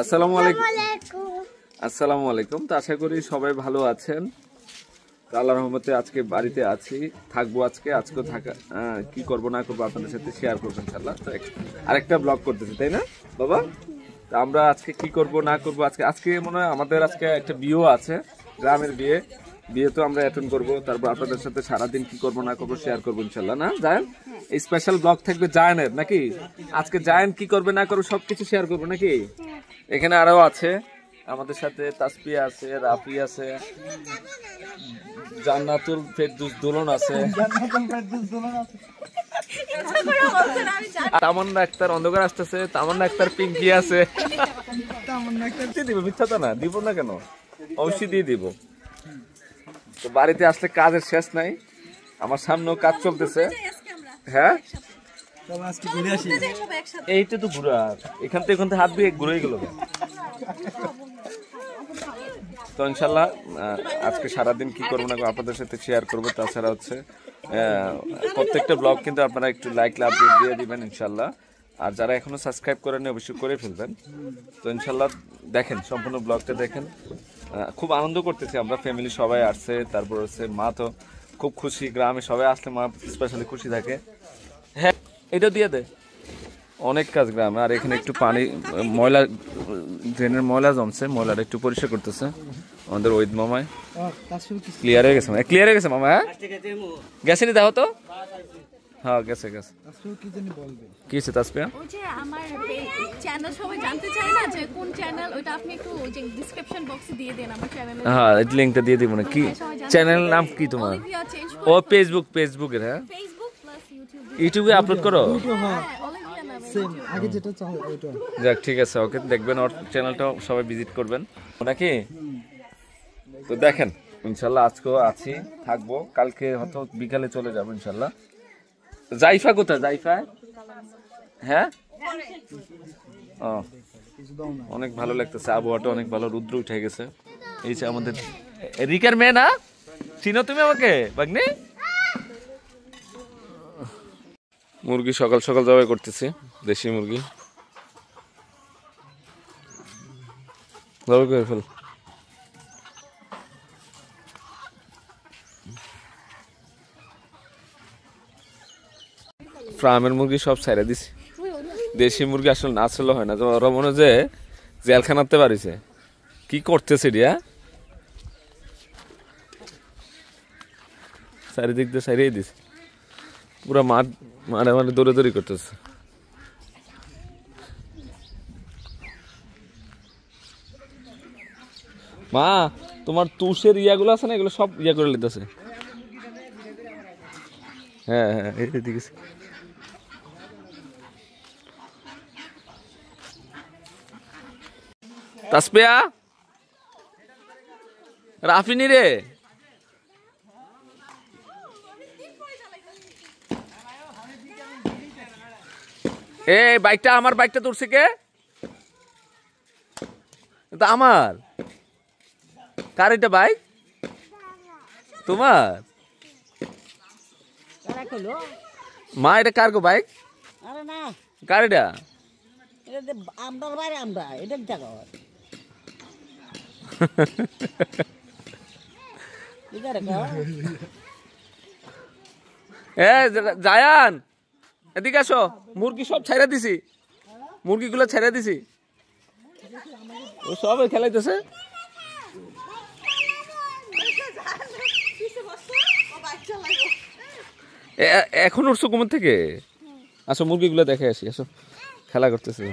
আসসালামু আলাইকুম। আসসালামু আলাইকুম। তো আশা করি সবাই ভালো আছেন। আল্লাহর রহমতে আজকে বাড়িতে আছি, থাকবো আজকেও থাকা কি করব না করবো আপনাদের সাথে শেয়ার করবো ইনশাআল্লাহ। তো আরেকটা ব্লগ করতেছি, তাই না বাবা? তো আমরা আজকে কি করব না করব, আজকে মনে হয় আমাদের আজকে একটা বিয়েও আছে, গ্রামের বিয়ে তো আমরা অ্যাটেন্ড করব। তারপর আপনাদের সাথে সারাদিন কি করব না করব শেয়ার করবো ইনশাআল্লাহ। না জায়েন, এই স্পেশাল ব্লগ থাকবে জায়েনের, নাকি? আজকে জায়েন কি করবে না করবে সবকিছু শেয়ার করবো, নাকি? এখানে আরো আছে আমাদের সাথে, তাসপিয়া আছে, রাফি আছে, জান্নাতুল ফেরদৌস দুলন আছে, তামান্না আক্তার অন্ধকার আসতেছে, তামান্না আক্তার পিঙ্কি আছে। দিব মিথ্যা তো না, দিব না কেন, অবশ্যই দিয়ে দিব। তো বাড়িতে আসলে কাজের শেষ নাই, আমার সামনেও কাজ চলতেছে। হ্যাঁ এইটা তো ঘুরা, এখান থেকে হাত দিয়ে ঘুরে গেল। তো ইনশাল্লাহ আজকে সারাদিন কি করবো না আপনাদের সাথে শেয়ার করবো। তাছাড়া হচ্ছে প্রত্যেকটা ব্লগ কিন্তু আপনারা একটু লাইক আপডেট দিয়ে দিবেন ইনশাল্লাহ। আর যারা এখনো সাবস্ক্রাইব করেনি অবশ্যই করে ফেলবেন। তো ইনশাল্লাহ দেখেন, সম্পূর্ণ ব্লগটা দেখেন। খুব আনন্দ করতেছি আমরা, ফ্যামিলি সবাই আসছে। তারপর হচ্ছে মা তো খুব খুশি, গ্রামে সবাই আসলে মা স্পেশালি খুশি থাকে। হ্যাঁ এটা দিয়ে দে, অনেক কাজ গ্রামে। আর এখানে একটু পানি ময়লা, ড্রেনের ময়লা জমছে, ময়লাটা একটু পরিষ্কার করতেছে আমাদের ওইদ মামায়। ক্লিয়ার হয়ে গেছে, ক্লিয়ার হয়ে গেছে মামা। হ্যাঁ গেছে নি, দেখো তো। হ্যাঁ গেছে গেছে। কি হচ্ছে তাসপিয়া? ওই যে আমার চ্যানেল সবাই জানতে চায় না যে কোন চ্যানেল, ওটা আপনি একটু ওই যে ডেসক্রিপশন বক্সে দিয়ে দেন আমার চ্যানেলের। হ্যাঁ লিংকটা দিয়ে দিব না কি? চ্যানেলের নাম কি তোমার? ও ফেসবুকের। হ্যাঁ ফেসবুক প্লাস ইউটিউব, ইউটিউবে আপলোড করো। হ্যাঁ অলিভিয়া নামে সেম আগে যেটা চাই ওইটা। যাক ঠিক আছে, ওকে দেখবেন, ওর চ্যানেলটাও সবাই ভিজিট করবেন নাকি? তো দেখেন ইনশাল্লাহ আজকেও আছি, থাকবো, কালকে হয়তো বিকালে চলে যাবো ইনশাল্লাহ। জাইফা কোথায়? জাইফা হ্যাঁ ও অনেক ভালো লাগতেছে, আবহাওয়াটা অনেক ভালো, রুদ্র উঠে গেছে। এই যে আমাদের রিকার মেয়ে, না চিনো তুমি আমাকে বাগনি? মুরগি সকাল সকাল জবাই করতেছি, দেশি মুরগি জবাই করে ফেল। ফার্মের মুরগি সব ছাইড়া দিছি, দেশি মুরগি আসলে না ছিল হয় না। ওরা মনে যে জেলখানাতে পারিছে, কি করতেছে রিয়া, চারিদিক দিয়ে ছাইড়িয়ে দিছে, পুরা মাঠে দৌড়াদৌড়ি করতেছে। মা তোমার তুষের ইয়াগুলো আছে না, এগুলো সব ইয়া করে লিতেছে। হ্যাঁ হ্যাঁ এদিকে তাসপিয়া, রাফিনি রে, এই বাইকটা আমার, বাইকটা তুলছে কে? এটা আমার, কার এটা বাইক? তোমার? মা এটা কার গো বাইক? কার এটা? জায়ান এদিকে আসো, মুরগি সব ছাইড়া দিছি, মুরগিগুলো ছেড়ে দিছি, ও সব খেলাইতেছে। এখন উঠছো ঘুমের থেকে? আসো মুরগিগুলো দেখে আসি, আসো, খেলা করতেছে।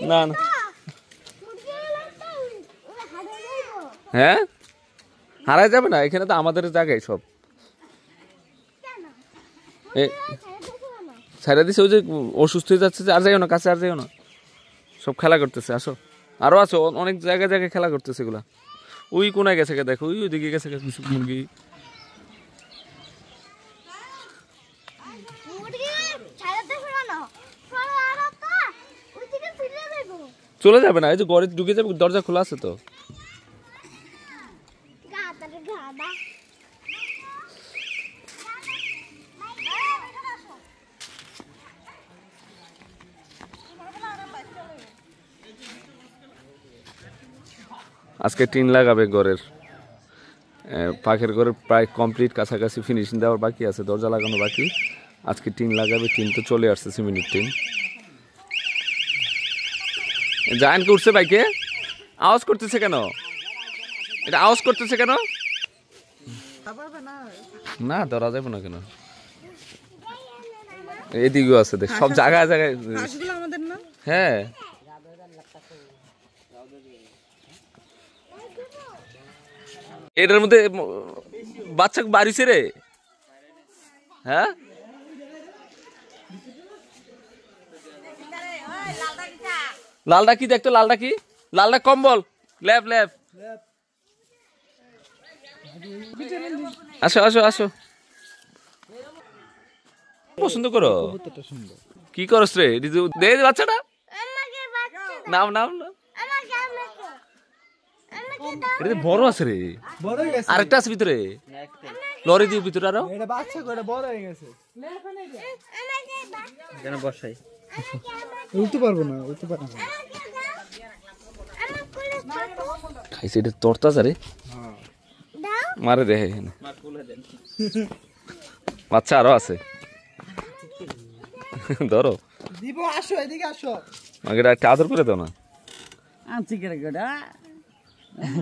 না না হ্যাঁ হারাই যাবে না, এখানে তো আমাদের জায়গায় সব ছাইড়া দিছে। ওই যে অসুস্থ হয়ে যাচ্ছে, আর যাইও না কাছে, আর যাইও না, সব খেলা করতেছে। আসো, আরো আছে অনেক জায়গায় জায়গায় খেলা করতেছে এগুলা। ওই কোনায় গেছে, দেখো ওই ওইদিকে গেছে মুরগি। চলে যাবে না, এই যে ঘরে ঢুকে যাবে, দরজা খোলা আছে তো। আজকে টিন লাগাবে ঘরের, পাখের ঘরের প্রায় কমপ্লিট, কাছাকাছি ফিনিশিং দেওয়ার বাকি আছে, দরজা লাগানো বাকি। আজকে টিন লাগাবে, টিন তো চলে আসছে, সিমেন্টের টিন। জায়ানকে উঠছে বাইকে, আওয়াজ করতেছে কেন? এটা আওয়াজ করতেছে কেন? না ধরা যাবে না কেন? এদিকেও আছে দেখ, সব জায়গায় জায়গায়। হ্যাঁ এটার মধ্যে বাচ্চা বাড়িছে রে। হ্যাঁ লালটা কি দেখতো? লালটা কি? লালটা কম্বল, ল্যাব ল্যাব। আসো আসো আসো, পছন্দ করো। কি করস রে? দে বাচ্চাটা, নাম নাম না। এটা বড় আছে রে, আরেকটা আছে ভিতরে, লরি দিয়ে ভিতরে। আরো উঠতে পারবো না, উঠতে পারবো না। খাইছে এটা তোরতা রে, মারে দেখে এখানে বাচ্চা আরো আছে। ধরো দিব, আসো এদিকে আসো। আমাকে একটা আদর করে দাও না। আনছি করে গোটা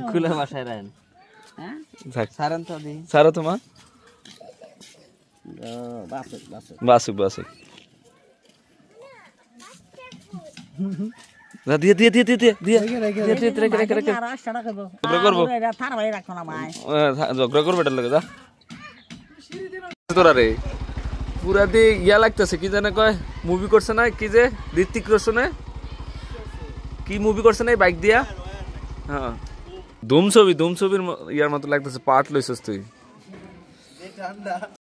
খুলে বাসায় রাখেন। হ্যাঁ সারান তো দি সারা তোমার বাসুক বাসুক বাসুক বাসুক। দিয়ে দিয়ে দিয়ে দিয়ে দিয়ে দিয়ে রেখে রেখে রেখে করবো, ঝগড়া করবো এটার লগে। যা তোরা রে, পুরা দিয়ে ইয়া লাগতেছে, কি জানে কয় মুভি করছে না, কি যে ঋত্বিক রোশনে কি মুভি করছে না বাইক দিয়া। হ্যাঁ ধুম ছবি, ধুম ছবির ইয়ার মতো লাগতেছে। পার্ট লইছস তুই।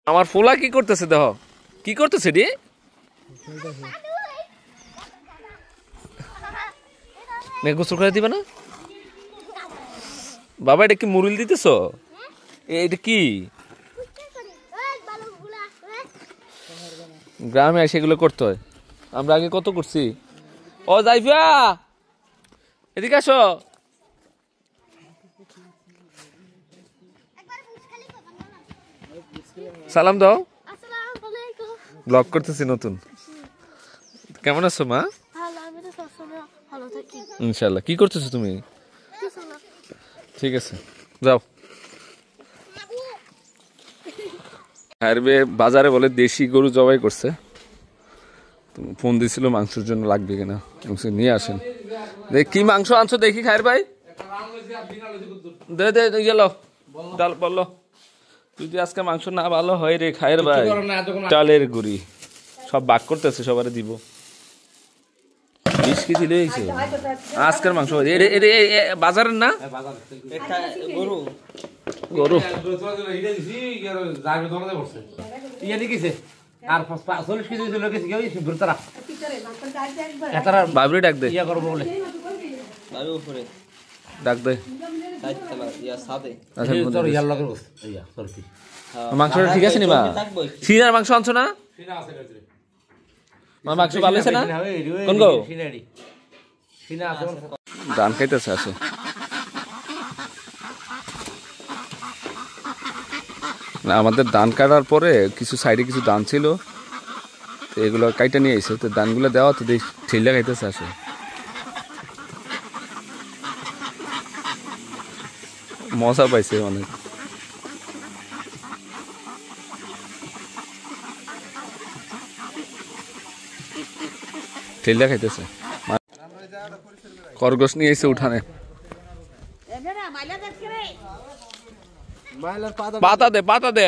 আমার ফুলা কি করতেছে? দেখ কি করতেছে রে। গোসল করে দিবে না বাবা? এটা কি মুরুল দিতেছ? এটা কি গ্রামে এসে এগুলো করতে হয়? আমরা আগে কত করছি। ও যাইফা এদিকে আসো। সালাম দাও। ব্লগ করতেছি নতুন। কেমন আছো মা? ইনশাল্লাহ। কি করতেছো তুমি? ঠিক আছে যাও। বাজারে বলে দেশি গরু জবাই করছে, ফোন দিছিল মাংসের জন্য লাগবে কিনা, নিয়ে আসেন। কি মাংস আনছো দেখি খায়ের ভাই? দে দে গেল ডাল বললো, যদি আজকে মাংস না ভালো হয় রে খায়ের ভাই, চালের গুড়ি সব বাক করতেছে, সবারে দিব। 20 কেজি লেগেছে আজকের মাংস। বাজারের না গরু গরু বাবরি ডাক দে, ডাক দে। মাংসটা ঠিক আছে নি মা? সিনার মাংস আনছো না? মাংস ভালো হয়েছে না? কোন গো ধান খাইতেছে। আসে না, আমাদের ধান কাটার পরে কিছু সাইডে কিছু ধান ছিল, তো এগুলো কাইটা নিয়ে এসে তো ধানগুলো দেওয়া তো ঠেলা খাইতেছে। আসে মজা পাইছে অনেক। ঠেলা খাইতেছে। খরগোশ নিয়ে এসে উঠানে। পাতা দে পাতা দে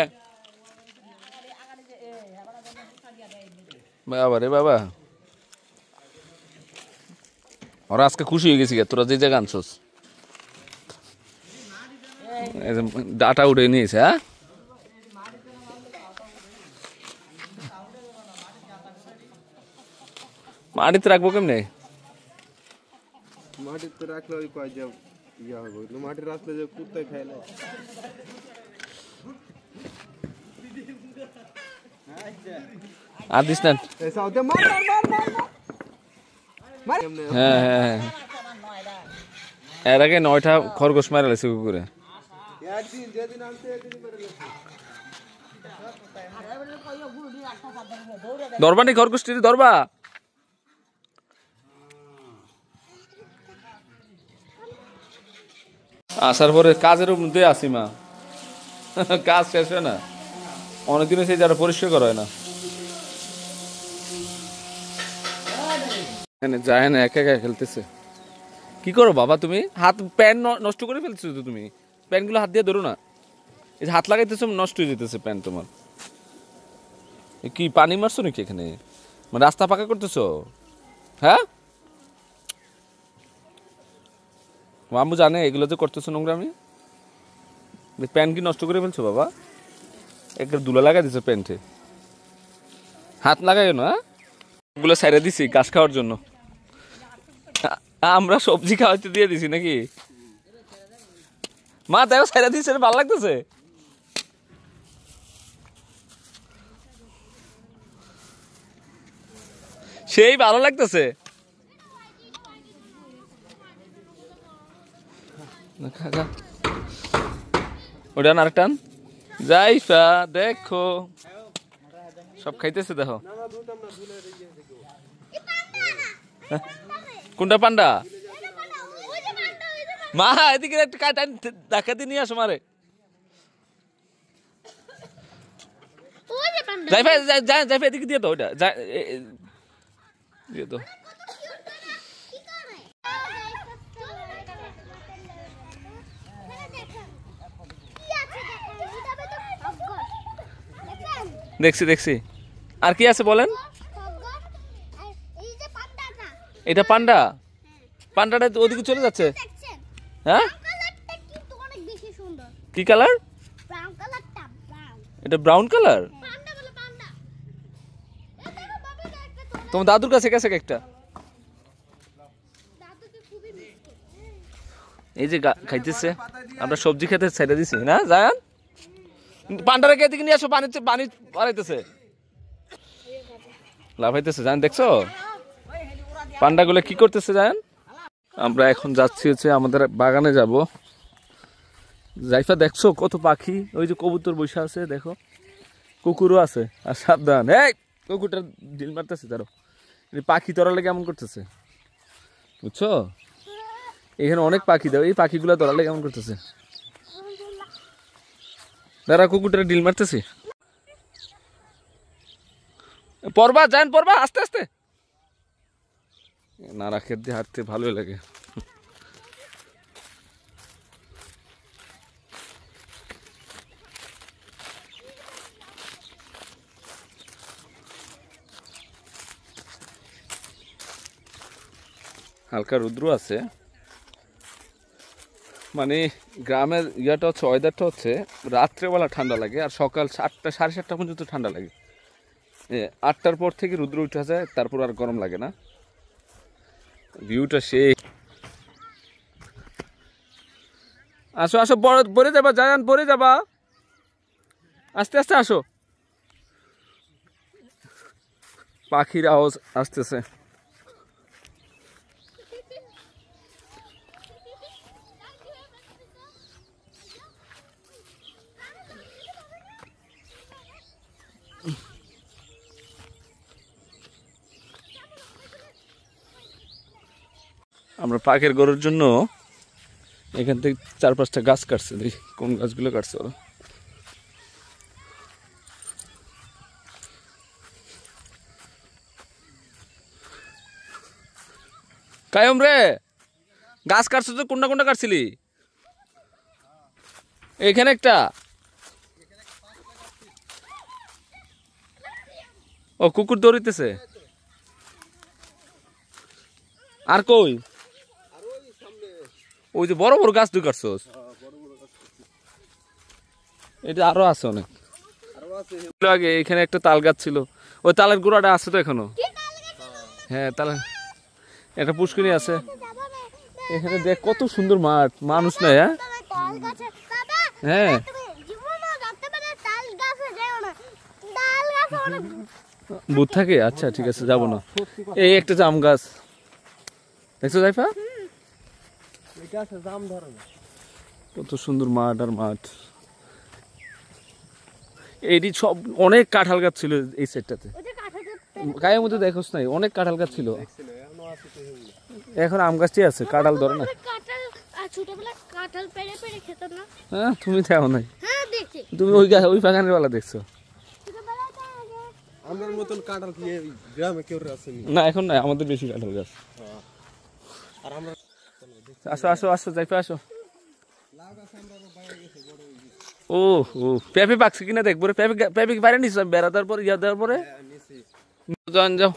বাবা রে বাবা। ওরা আজকে খুশি হয়ে গেছি তোরা যে জায়গা আনছস। ডাটা উঠে নিয়েছে। হ্যাঁ মাটিতে রাখবো কেমনে? মাটিতে রাখলে ওই কয় যে ইয়া হবে, মাটি রাখলে যে কুত্তায় খায় না। আর দিস না। হ্যাঁ হ্যাঁ এর আগে 9টা খরগোশ মারা লেছে কুকুরে। একদিন যেদিন আনতে একদিন করে লেছে। ধরবা নি খরগোশটি ধরবা? আসার পরে কাজের মধ্যে আসি মা, কাজ শেষ হয় না, অনেকদিন সেই যারা পরিষ্কার করা হয় না, যায় না, একা একা খেলতেছে। কি করো বাবা তুমি? হাত প্যান্ট নষ্ট করে ফেলছো তো তুমি, প্যান্টগুলো হাত দিয়ে ধরো না, এই যে হাত লাগাইতেছো নষ্ট হয়ে যেতেছে প্যান্ট তোমার। কি পানি মারছো নাকি এখানে? মানে রাস্তা পাকা করতেছো? হ্যাঁ, মামু জানে এগুলো যে করতেছো নোংরামি? প্যান্ট কি নষ্ট করে ফেলছো বাবা? একটা দুলা লাগাই দিছো প্যান্টে, হাত লাগাইও না। এগুলো সাইরা দিছি ঘাস খাওয়ার জন্য, আমরা সবজি খাওয়াতে দিয়ে দিছি নাকি? মা দেখো সাইরা দিছে, ভালো লাগতেছে। সেই ভালো লাগতেছে। ওটা আর টান যাইফা, দেখো সব খাইতেছে দেখো। কোনটা পান্ডা? মা এদিকে একটা দেখাতে নিয়ে আসো মারে। যাইফা যাইফা এদিকে দিয়ে তো, ওটা দিয়ে তো। দেখছি দেখছি, আর কি আছে বলেন? এটা পান্ডা? পান্ডাটা ওদিকে চলে যাচ্ছে। হ্যাঁ, কি কালার এটা? Brown colour? তোমার দাদুর কাছে গেছে একটা। এই যে খাইতেছে, আমরা সবজি খেতে ছেড়ে দিছি না। জায়ান পান্ডারা কে দিকে নিয়ে আসো, পানি পানি পাড়াইতেছে, লাফাইতেছে। জান দেখছো পান্ডাগুলো কি করতেছে? জান আমরা এখন যাচ্ছি হচ্ছে আমাদের বাগানে যাব। জাইফা দেখছো কত পাখি, ওই যে কবুতর বসে আছে দেখো, কুকুরও আছে। আর সাবধান, এই কুকুরটা ঢিল মারতেছে, তারও পাখি ধরালে কেমন করতেছে বুঝছো? এখানে অনেক পাখি দাও, এই পাখিগুলো ধরালে কেমন করতেছে। দাঁড়া, কুকুরটা ঢিল মারতেছে। পড়বা যান, পড়বা আস্তে আস্তে, নাড়া খেত দিয়ে হাঁটতে ভালোই লাগে। হালকা রৌদ্র আছে, মানে গ্রামের ইয়াটা হচ্ছে, ওয়েদারটা হচ্ছে রাত্রেবেলা ঠান্ডা লাগে আর সকাল 7টা 7:30 পর্যন্ত ঠান্ডা লাগে। 8টার পর থেকে রৌদ্র উঠে যায়, তারপর আর গরম লাগে না। ভিউটা সেই। আসো আসো, পরে যাবা, জায়ান পরে যাবা, আস্তে আস্তে আসো। পাখির আওয়াজ আসতেছে। আমরা পাখির গরুর জন্য এখান থেকে 4-5টা গাছ কাটছে, দেখি কোন গাছগুলো কাটছে ওরা। কায়ম রে, গাছ কাটছো তো, কোনটা কোনটা কাটছিলি? এখানে একটা, ও কুকুর দৌড়িতেছে। আর কই? ওই যে বড় বড় গাছ তুই কাটছস, এটা আরো আছে অনেক। আগে এখানে একটা তাল গাছ ছিল, ওই তালের গোড়াটা আছে তো এখনো। হ্যাঁ, তালের একটা পুষ্করিণী আছে এখানে। দেখ কত সুন্দর মাঠ, মানুষ নাই। হ্যাঁ, ভূত থাকে। আচ্ছা ঠিক আছে, যাবো না। এই একটা জাম গাছ দেখছো জাইফা? এটা আছে জাম ধরে না। কত সুন্দর মাঠ আর মাঠ। এইটি সব অনেক কাঁঠাল গাছ ছিল এই সাইডটাতে। গায়ের মধ্যে দেখোস নাই অনেক কাঁঠাল গাছ ছিল। এখন আম গাছটি আছে, কাঁঠাল ধরে না। কাঁঠাল পেড়ে পেড়ে খেতাম না। হ্যাঁ তুমি দেখো নাই, হ্যাঁ দেখছি। তুমি ওই বাগানের বেলা দেখছো। আমার মতন কাঁঠাল কি এই গ্রামে কেউ আসেনি? না এখন নাই, আমাদের বেশি কাঁঠাল গাছ। আর আমরা আসো আসো আসো যাইপা আসো। ও ও পেঁপে পাকছে কিনা দেখবো রে। পেঁপে বাইরে নিস বেড়া দেওয়ার পরে ইয়া দেওয়ার পরে যান যাও।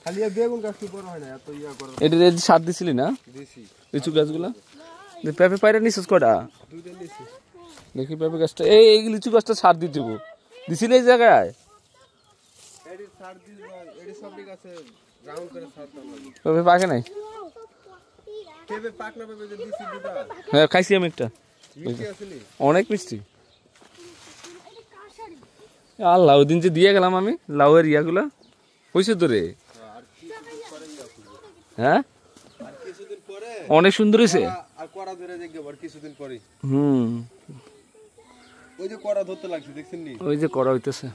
খালি বেগুন গাছ কি বড় হয় না এত ইয়া করে এটা সার দিছিলি না দিছি। লিচু গাছগুলা? পেঁপে পাইরে নিছিস কটা? দুইটা নিছি। দেখি পেঁপে গাছটা এই লিচু গাছটা সার দিতে দিছিলি এই জায়গায়? এডি সার দিল, এডি সবটি গাছে রাউন্ড করে সার দাও লাগে। পেঁপে পাকে নাই? পেঁপে পাক না পেঁপে যে দিছি দুটা। হ্যাঁ খাইছি আমি একটা, মিষ্টি আসেনি? অনেক মিষ্টি। আল্লাহ ওই দিন যে দিয়ে গেলাম আমি লাউয়ের ইয়াগুলা হয়েছে তো রে। হ্যাঁ আর কিছুদিন পরে অনেক সুন্দর হয়েছে। আর কড়া ধরে দেখবে আর কিছুদিন পরে। হুম ওই যে কড়া ধরতে লাগছে দেখছেন নি? ওই যে করা হইতেছে।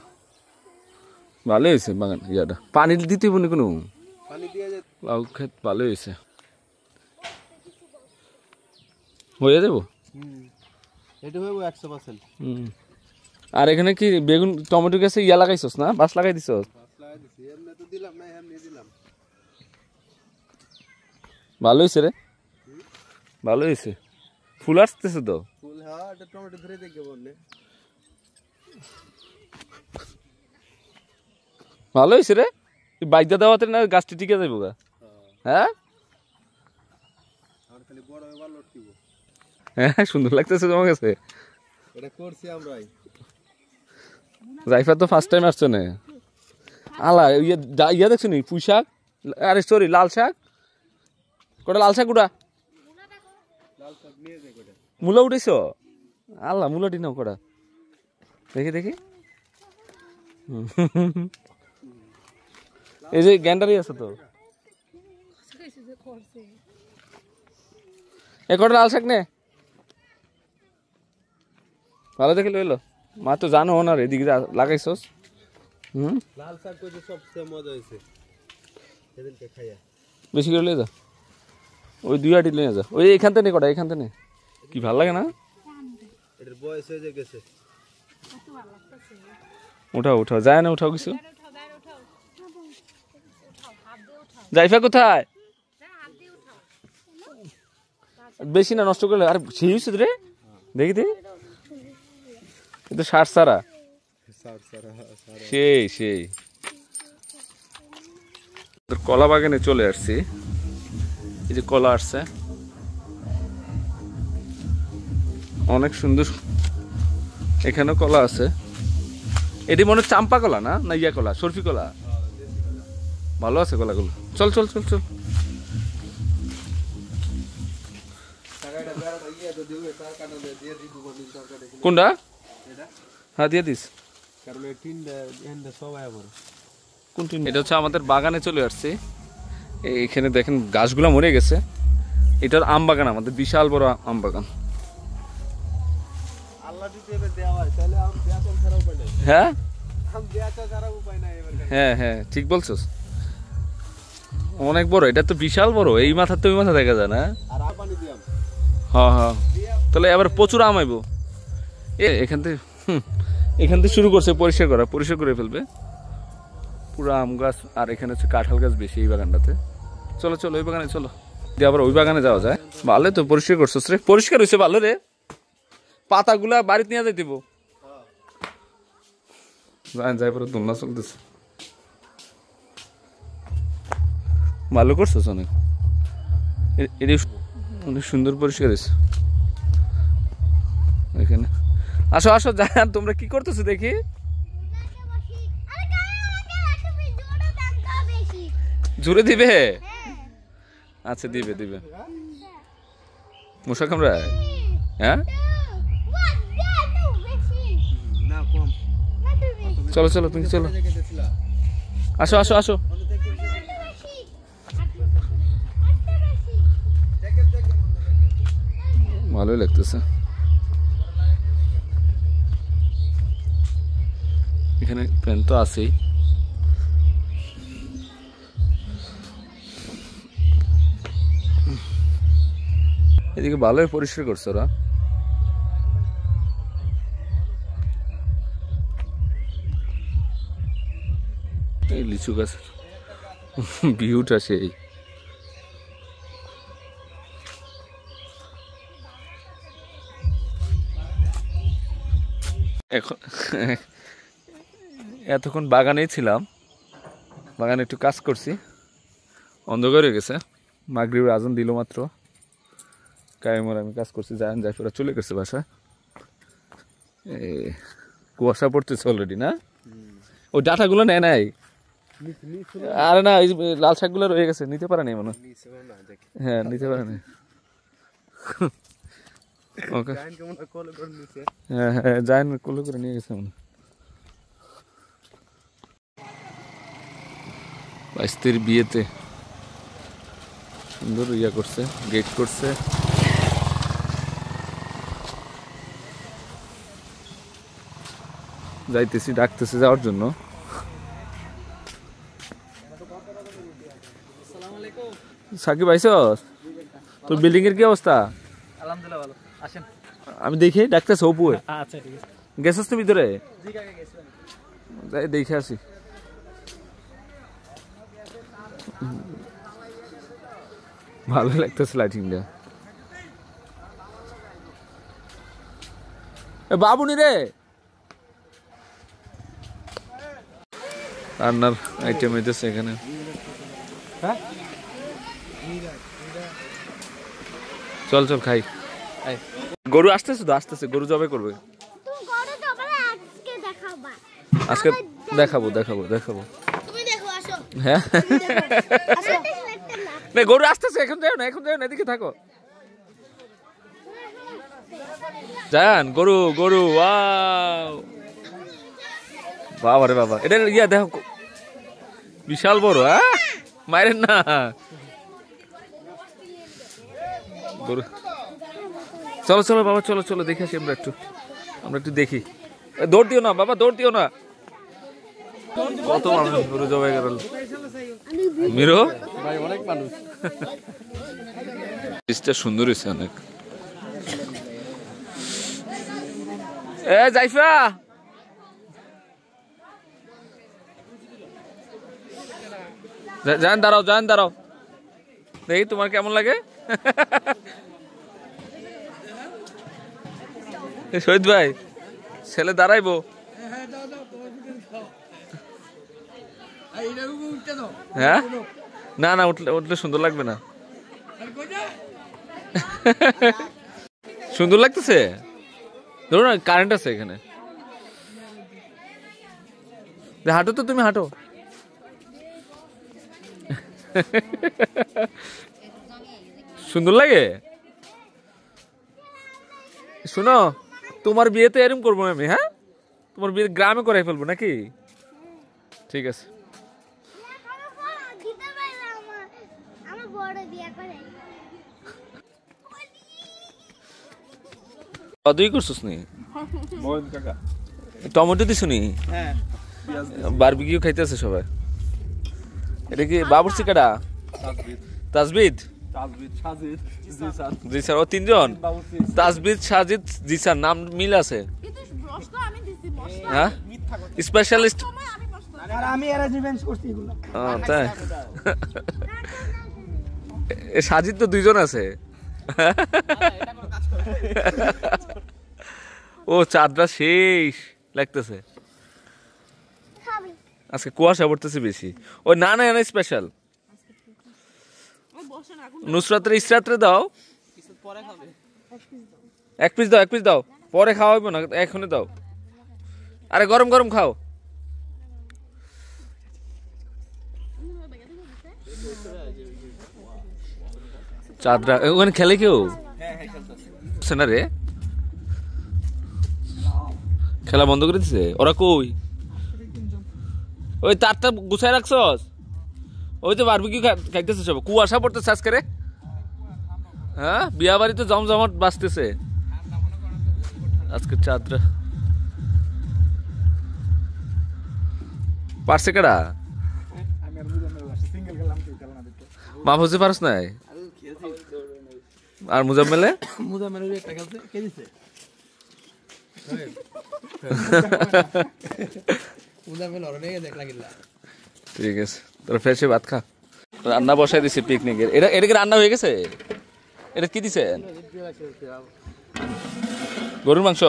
ভালো হয়েছে বাগান ইয়াটা। পানি দিতে হইব না কোনো? পানি দিয়ে যায়। লাউ ক্ষেত ভালো হয়েছে, হয়ে যাবো। এটা হইব 100%। হুম আর এখানে কি বেগুন টমেটো গাছে ইয়া লাগাইছস না? বাস লাগাই দিছস? গাছ লাগাই দিছি, এমনি তো দিলাম না, এমনি দিলাম। ভালো হয়েছে রে, ভালো হয়েছে। ফুল আসতেছে তো। ফুল হ্যাঁ, এটা টমেটো ধরে দেখবে বললে। ভালো হয়েছে রে। বাইদা দেওয়াতে না গাছটি টিকে যাইব গা। হ্যাঁ আর খালি বড় হয়ে ভালো লটকিব। হ্যাঁ সুন্দর লাগতেছে তোমার কাছে? এটা করছি আমরাই। জাইফা তো ফার্স্ট টাইম আসছে না। আলা ইয়া দেখছো নি পুঁই শাক? আরে সরি লাল শাক। কটা লাল শাক উঠা? লাল শাক নিয়ে যাই কটা। মূলা উঠেছ? আল্লাহ মূলাটি নাও কটা দেখি দেখি। এই যে গ্যান্ডারি আছে তো। এ কটা লাল শাক নে, ভালো দেখে লইলো। মা তো জানো না রে, এদিকে লাগাইছস। লাল শাক কইছে সবচেয়ে মজা হইছে সেদিনকে খাইয়া। বেশি করে লিয়ে যা, ওই 2 আটি লিয়ে যা। ওই এখান থেকে কটা, এখান থেকে কি ভালো লাগে না? এটার বয়স হয়ে গেছে। উঠাও উঠাও, যায় না উঠাও কিছু। জাইফা কোথায়? বেশি না নষ্ট করলে। আর সেই হয়েছে রে, দেখি দেখি। কিন্তু সার সারা সেই সেই। কলা বাগানে চলে আসছি। এই যে কলা আসছে, অনেক সুন্দর। এখানেও কলা আছে। এটি মনে চাম্পা কলা না, না ইয়া কলা, সরফি কলা। ভালো আছে কলাগুলো। চল চল চল চল। কোনটা? হ্যাঁ দিয়ে দিস। কারণ এই টিনটা এন্ড সবাই আবার কোন টিন? এটা হচ্ছে আমাদের বাগানে চলে আসছে। এখানে দেখেন গাছগুলো মরে গেছে। এটার আম বাগান, আমাদের বিশাল বড় আম বাগান। আল্লাহ যদি এবার দেওয়া হয় তাহলে আম বেচা ছাড়া উপায় নাই। হ্যাঁ আম বেচা ছাড়া উপায় নাই এবার। হ্যাঁ হ্যাঁ ঠিক বলছস, অনেক বড়। এটা তো বিশাল বড়, এই মাথা তো ওই মাথা দেখা যায় না। আর আম পানি দিয়াম। হ্যাঁ হ্যাঁ তাহলে এবার প্রচুর আম আইব। এখান থেকে শুরু করছে পরিষ্কার করা, পরিষ্কার করে ফেলবে পুরো আম গাছ। আর এখানে হচ্ছে কাঁঠাল গাছ বেশি এই বাগানটাতে। চলো চলো ওই বাগানে চলো, দিয়ে আবার ওই বাগানে যাওয়া যায়। ভালো তো পরিষ্কার করছস রে, পরিষ্কার হয়েছে ভালো রে। পাতাগুলা বাড়িতে নিয়ে যাই দিব। যাই পরে দোলনা চলতেছে। ভালো করছস অনেক, এটি অনেক সুন্দর পরিষ্কার হয়েছে এখানে। আসো আসো যা, তোমরা কি করতেছো দেখি। জোরে দিবে? আচ্ছা দিবে দিবে। মশা কামড়ায়? হ্যাঁ না কম। চলো চলো তুমি চলো, আসো আসো আসো। ভালোই লাগতেছে। এখানে ফ্যান তো আছেই। এদিকে ভালোই পরিষ্কার করছে ওরা। এই লিচু গাছ ভিউটা সেই। এখন এতক্ষণ বাগানেই ছিলাম, বাগানে একটু কাজ করছি, অন্ধকার হয়ে গেছে, মাগরিবের আজান দিল মাত্র। কায়েমর আমি কাজ করছি, জায়ান জাফিরা চলে গেছে বাসায়। কুয়াশা পড়তেছে অলরেডি না? ওই ডাটাগুলো নেয় নাই? আরে না, এই লাল শাকগুলো রয়ে গেছে, নিতে পারে নাই মনে। হ্যাঁ নিতে পারে নাই। ওকে হ্যাঁ হ্যাঁ জায়ান কোলে করে নিয়ে গেছে মনে। স্ত্রীর বিয়েতে সুন্দর ইয়া করছে, গেট করছে। যাইতেছি, ডাকতেছে যাওয়ার জন্য। সাকিব আইসস? তোর বিল্ডিং এর কি অবস্থা? আলহামদুলিল্লাহ ভালো। আসেন। আমি দেখি ডাকতেছে অপু। আচ্ছা ঠিক আছে। গেছস তো ভিতরে? যাই দেখে আসি। ভালো লাগতেছে লাইটিংটা। বাবুনি রে, রান্নার আইটেম হইতেছে এখানে। চল চল খাই। গরু আসতেছে তো, আসতেছে, গরু জবাই করবে আজকে। দেখাবো দেখাবো দেখাবো। হ্যাঁ না, গরু আসতেছে, এখন যাও না, এখন যাও না, এদিকে থাকো। জান গরু গরু, ওয়াও বাবা রে বাবা, এটা ইয়া দেখো বিশাল বড়। হ্যাঁ মাইরেন না গরু। চলো চলো বাবা, চলো চলো দেখে আসি আমরা একটু দেখি। দৌড় দিও না বাবা, দৌড় দিও না। কত মানুষ গরু জবাই করাল মিরো ভাই, অনেক মানুষ। জিনিসটা সুন্দর হয়েছে অনেক। এ জাইফা, জান দাঁড়াও, জান দাঁড়াও, দেখি তোমার কেমন লাগে। শহীদ ভাই, ছেলে দাঁড়াইবো। হ্যাঁ না না, উঠলে সুন্দর লাগবে না। সুন্দর লাগতেছে, ধরো না, কারেন্ট আছে এখানে। হাঁটো তো, তুমি হাঁটো। সুন্দর লাগে। শোনো, তোমার বিয়েতে এরকম করবো আমি। হ্যাঁ, তোমার বিয়ে গ্রামে করাই ফেলবো নাকি? ঠিক আছে। দুই করছিস নি? টমেটো দিস নি? বারবিকিউ খাইতেছে সবাই। এটা কি বাবুর্চি কাটা? তাজবিদ জি স্যার, ও তিনজন। তাজবিদ, সাজিদ, জি স্যার, নাম মিল আছে। হ্যাঁ স্পেশালিস্ট। তাই সাজিদ তো দুইজন আছে। ও চাঁদটা শেষ লাগতেছে আজকে, কুয়াশা পড়তেছে বেশি। ওই না না স্পেশাল নুসরাতের ইসরাতরে দাও, এক পিস দাও, এক পিস দাও, পরে খাওয়া হইব না, এখনই দাও। আরে গরম গরম খাও। চাঁদরা ওখানে খেলে কেউ না রে? খেলা বন্ধ করে দিছে ওরা। কই ওই তারটা গুছাই রাখছস? ওই তো বারবিকিউ খাইতেছে সব, কুয়াশা পড়তেছে আজকে রে। হ্যাঁ বিয়া বাড়িতে জমজমাট বাজতেছে আজকে চাঁদরা পারছে কেডা মাহফুজে পারস নাই আর মুজাম্মেলে ঠিক আছে তোর ফেসে ভাত খা রান্না বসাই দিছি পিকনিকের এটা কি রান্না হয়ে গেছে এটা কি দিছে গরুর মাংস